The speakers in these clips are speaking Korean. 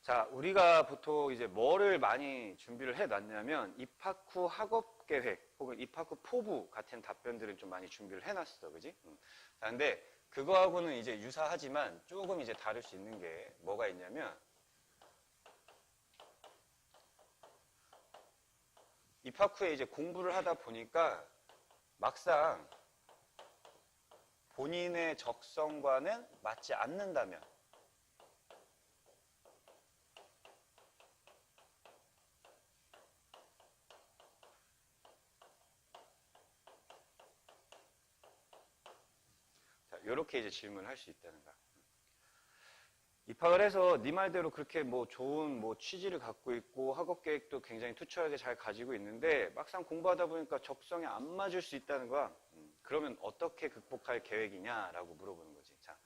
자, 우리가 보통 이제 뭐를 많이 준비를 해 놨냐면 입학 후 학업 계획 혹은 입학 후 포부 같은 답변들은 좀 많이 준비를 해 놨어. 그지? 자, 근데 그거하고는 이제 유사하지만 조금 이제 다를 수 있는 게 뭐가 있냐면 입학 후에 이제 공부를 하다 보니까 막상 본인의 적성과는 맞지 않는다면 자, 이렇게 이제 질문을 할 수 있다는 거야. 입학을 해서 네 말대로 그렇게 뭐 좋은 뭐 취지를 갖고 있고 학업 계획도 굉장히 투철하게 잘 가지고 있는데 막상 공부하다 보니까 적성에 안 맞을 수 있다는 거야. 그러면 어떻게 극복할 계획이냐라고 물어보는 거지. 자,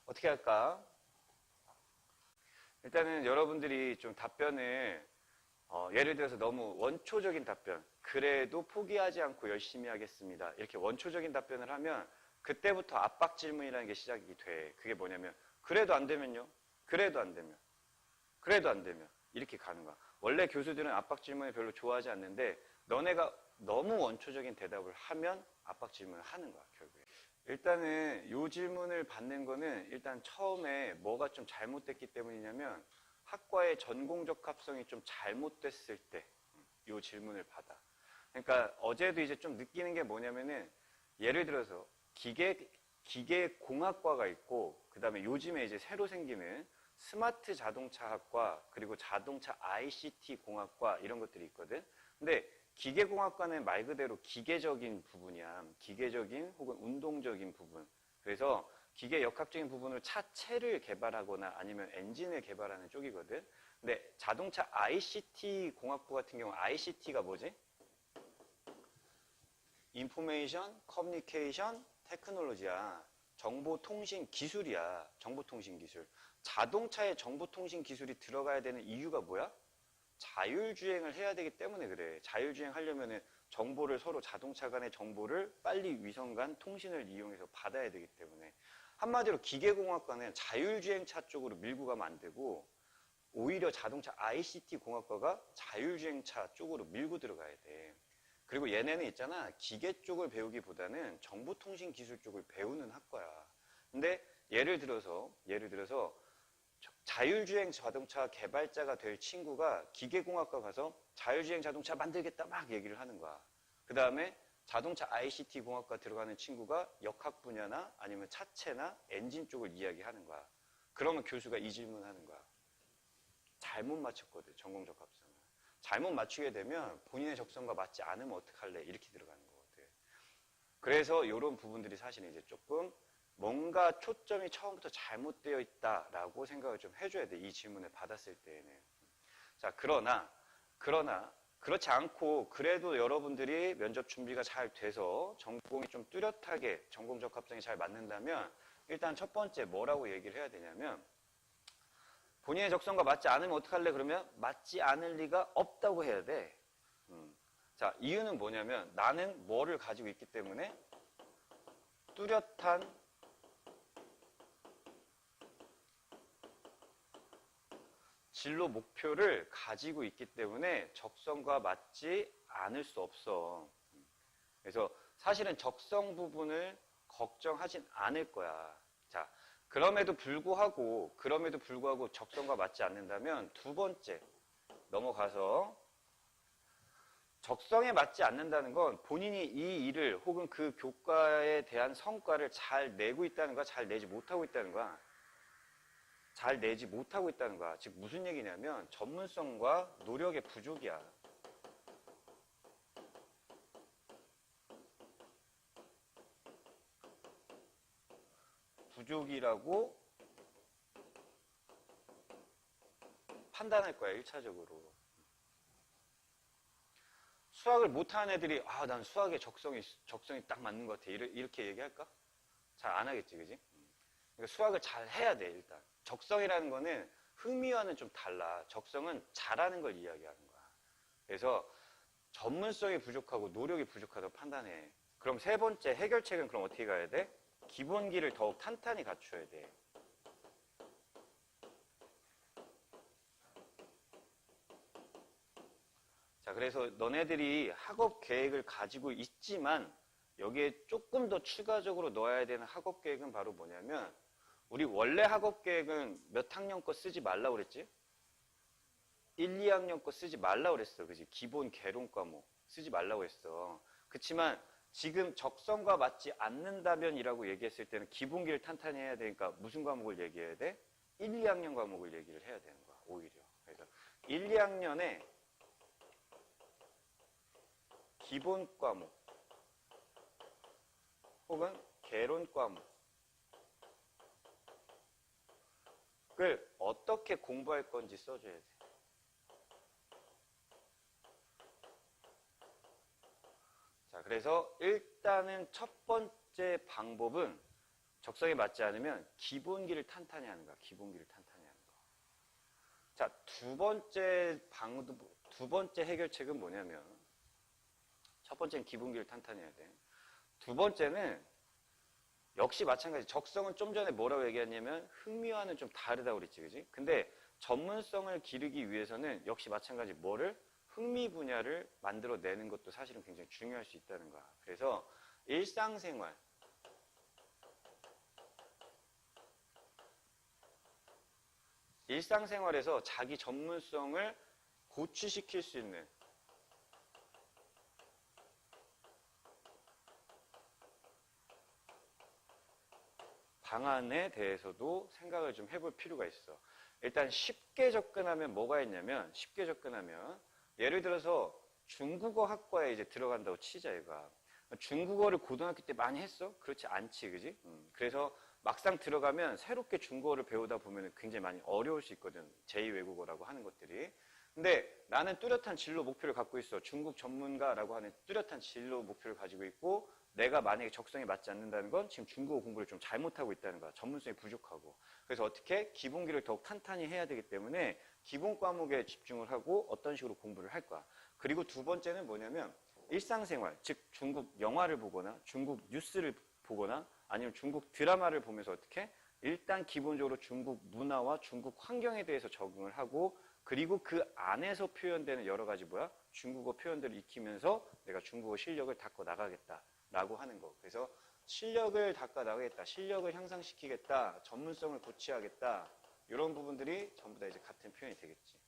어떻게 할까? 일단은 여러분들이 좀 답변을 예를 들어서 너무 원초적인 답변, 그래도 포기하지 않고 열심히 하겠습니다. 이렇게 원초적인 답변을 하면 그때부터 압박 질문이라는 게 시작이 돼. 그게 뭐냐면 그래도 안 되면요? 그래도 안 되면? 그래도 안 되면? 이렇게 가는 거야. 원래 교수들은 압박 질문을 별로 좋아하지 않는데 너네가 너무 원초적인 대답을 하면 압박 질문을 하는 거야, 결국에. 일단은 이 질문을 받는 거는 일단 처음에 뭐가 좀 잘못됐기 때문이냐면 학과의 전공적 합성이 좀 잘못됐을 때 이 질문을 받아. 그러니까 어제도 이제 좀 느끼는 게 뭐냐면은 예를 들어서 기계공학과가 있고 그 다음에 요즘에 이제 새로 생기는 스마트 자동차학과 그리고 자동차 ICT 공학과 이런 것들이 있거든. 근데 기계공학과는 말 그대로 기계적인 부분이야. 기계적인 혹은 운동적인 부분. 그래서 기계 역학적인 부분을 차체를 개발하거나 아니면 엔진을 개발하는 쪽이거든. 근데 자동차 ICT 공학부 같은 경우 ICT가 뭐지? 인포메이션 커뮤니케이션 테크놀로지야. 정보통신 기술이야. 정보통신 기술. 자동차에 정보통신 기술이 들어가야 되는 이유가 뭐야? 자율주행을 해야 되기 때문에 그래. 자율주행 하려면은 정보를 서로 자동차 간의 정보를 빨리 위성 간 통신을 이용해서 받아야 되기 때문에. 한마디로 기계공학과는 자율주행차 쪽으로 밀고 가면 안 되고 오히려 자동차 ICT 공학과가 자율주행차 쪽으로 밀고 들어가야 돼. 그리고 얘네는 있잖아. 기계 쪽을 배우기보다는 정보통신 기술 쪽을 배우는 학과야. 근데 예를 들어서 자율주행 자동차 개발자가 될 친구가 기계공학과 가서 자율주행 자동차 만들겠다 막 얘기를 하는 거야. 그 다음에 자동차 ICT 공학과 들어가는 친구가 역학 분야나 아니면 차체나 엔진 쪽을 이야기하는 거야. 그러면 교수가 이 질문하는 거야. 잘못 맞췄거든, 전공적 합성을. 잘못 맞추게 되면 본인의 적성과 맞지 않으면 어떡할래? 이렇게 들어가는 거거든. 그래서 이런 부분들이 사실 이제 조금 뭔가 초점이 처음부터 잘못되어 있다라고 생각을 좀 해줘야 돼. 이 질문을 받았을 때에는. 자, 그러나 그렇지 않고 그래도 여러분들이 면접 준비가 잘 돼서 전공이 좀 뚜렷하게 전공적 합성이 잘 맞는다면 일단 첫 번째 뭐라고 얘기를 해야 되냐면 본인의 적성과 맞지 않으면 어떡할래? 그러면 맞지 않을 리가 없다고 해야 돼. 자, 이유는 뭐냐면 나는 뭐를 가지고 있기 때문에 뚜렷한 진로 목표를 가지고 있기 때문에 적성과 맞지 않을 수 없어. 그래서 사실은 적성 부분을 걱정하진 않을 거야. 자, 그럼에도 불구하고 적성과 맞지 않는다면 두 번째 넘어가서 적성에 맞지 않는다는 건 본인이 이 일을 혹은 그 교과에 대한 성과를 잘 내고 있다는 거야, 잘 내지 못하고 있다는 거야. 잘 내지 못하고 있다는 거야. 즉 무슨 얘기냐면 전문성과 노력의 부족이야. 부족이라고 판단할 거야, 1차적으로. 수학을 못하는 애들이 난 수학에 적성이 딱 맞는 것 같아. 이렇게 얘기할까? 잘 안 하겠지, 그지? 그러니까 수학을 잘 해야 돼, 일단. 적성이라는 거는 흥미와는 좀 달라. 적성은 잘하는 걸 이야기하는 거야. 그래서 전문성이 부족하고 노력이 부족하다고 판단해. 그럼 세 번째 해결책은 그럼 어떻게 가야 돼? 기본기를 더욱 탄탄히 갖춰야 돼. 자, 그래서 너네들이 학업 계획을 가지고 있지만 여기에 조금 더 추가적으로 넣어야 되는 학업 계획은 바로 뭐냐면 우리 원래 학업 계획은 몇 학년 거 쓰지 말라고 그랬지? 1, 2학년 거 쓰지 말라고 그랬어. 그지? 기본 개론 과목 쓰지 말라고 했어. 그치만 지금 적성과 맞지 않는다면이라고 얘기했을 때는 기본기를 탄탄히 해야 되니까 무슨 과목을 얘기해야 돼? 1, 2학년 과목을 얘기를 해야 되는 거야. 오히려. 그래서 1, 2학년에 기본 과목 혹은 개론 과목을 어떻게 공부할 건지 써줘야 돼. 자, 그래서 일단은 첫 번째 방법은 적성에 맞지 않으면 기본기를 탄탄히 하는 거야. 기본기를 탄탄히 하는 거. 자, 두 번째 해결책은 뭐냐면 첫 번째는 기본기를 탄탄히 해야 돼. 두 번째는 역시 마찬가지. 적성은 좀 전에 뭐라고 얘기했냐면 흥미와는 좀 다르다고 그랬지, 그지? 근데 전문성을 기르기 위해서는 역시 마찬가지 뭐를? 흥미 분야를 만들어내는 것도 사실은 굉장히 중요할 수 있다는 거야. 그래서 일상생활에서 자기 전문성을 고취시킬 수 있는 방안에 대해서도 생각을 좀 해볼 필요가 있어. 일단 쉽게 접근하면 뭐가 있냐면 쉽게 접근하면 예를 들어서 중국어 학과에 이제 들어간다고 치자 얘가. 중국어를 고등학교 때 많이 했어? 그렇지 않지, 그지? 그래서 막상 들어가면 새롭게 중국어를 배우다 보면 굉장히 많이 어려울 수 있거든. 제2외국어라고 하는 것들이. 근데 나는 뚜렷한 진로 목표를 갖고 있어. 중국 전문가라고 하는 뚜렷한 진로 목표를 가지고 있고 내가 만약에 적성에 맞지 않는다는 건 지금 중국어 공부를 좀 잘못하고 있다는 거야. 전문성이 부족하고. 그래서 어떻게? 기본기를 더욱 탄탄히 해야 되기 때문에 기본 과목에 집중을 하고 어떤 식으로 공부를 할 거야. 그리고 두 번째는 뭐냐면 일상생활, 즉 중국 영화를 보거나 중국 뉴스를 보거나 아니면 중국 드라마를 보면서 어떻게? 일단 기본적으로 중국 문화와 중국 환경에 대해서 적응을 하고 그리고 그 안에서 표현되는 여러 가지 중국어 표현들을 익히면서 내가 중국어 실력을 닦아 나가겠다라고 하는 거. 그래서 실력을 닦아 나가겠다, 실력을 향상시키겠다, 전문성을 고취하겠다 이런 부분들이 전부 다 이제 같은 표현이 되겠지.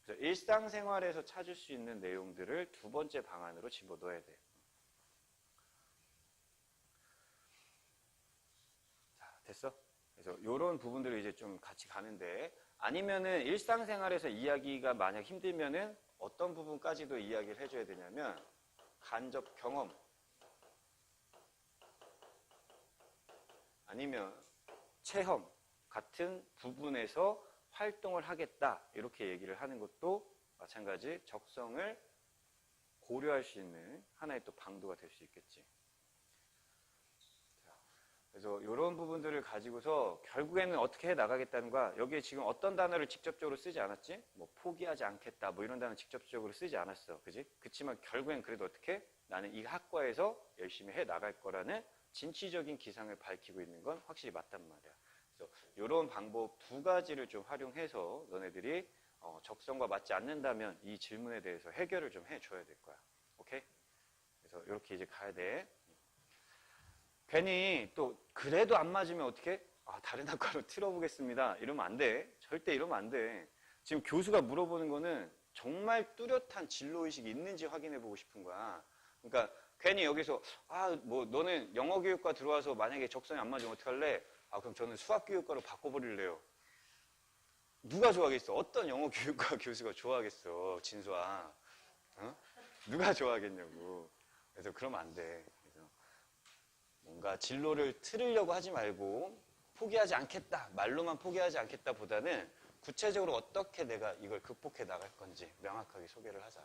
그래서 일상생활에서 찾을 수 있는 내용들을 두 번째 방안으로 집어넣어야 돼. 자, 됐어? 그래서 이런 부분들을 이제 좀 같이 가는데 아니면은 일상생활에서 이야기가 만약 힘들면은 어떤 부분까지도 이야기를 해줘야 되냐면 간접 경험 아니면 체험 같은 부분에서 활동을 하겠다 이렇게 얘기를 하는 것도 마찬가지 적성을 고려할 수 있는 하나의 또 방도가 될 수 있겠지. 그래서 이런 부분들을 가지고서 결국에는 어떻게 해 나가겠다는 거야. 여기에 지금 어떤 단어를 직접적으로 쓰지 않았지? 뭐 포기하지 않겠다 뭐 이런 단어 직접적으로 쓰지 않았어. 그지? 그치만 결국엔 그래도 어떻게? 나는 이 학과에서 열심히 해 나갈 거라는 진취적인 기상을 밝히고 있는 건 확실히 맞단 말이야. 그래서 이런 방법 두 가지를 좀 활용해서 너네들이 적성과 맞지 않는다면 이 질문에 대해서 해결을 좀 해줘야 될 거야. 오케이? 그래서 이렇게 이제 가야 돼. 괜히 또 그래도 안 맞으면 어떻게? 다른 학과로 틀어보겠습니다. 이러면 안 돼. 절대 이러면 안 돼. 지금 교수가 물어보는 거는 정말 뚜렷한 진로의식이 있는지 확인해보고 싶은 거야. 그러니까 괜히 여기서 뭐 너는 영어교육과 들어와서 만약에 적성이 안 맞으면 어떡할래? 그럼 저는 수학교육과로 바꿔버릴래요. 누가 좋아하겠어? 어떤 영어교육과 교수가 좋아하겠어? 진수아. 누가 좋아하겠냐고. 그래서 그러면 안 돼. 뭔가 진로를 틀으려고 하지 말고 포기하지 않겠다, 말로만 포기하지 않겠다 보다는 구체적으로 어떻게 내가 이걸 극복해 나갈 건지 명확하게 소개를 하자.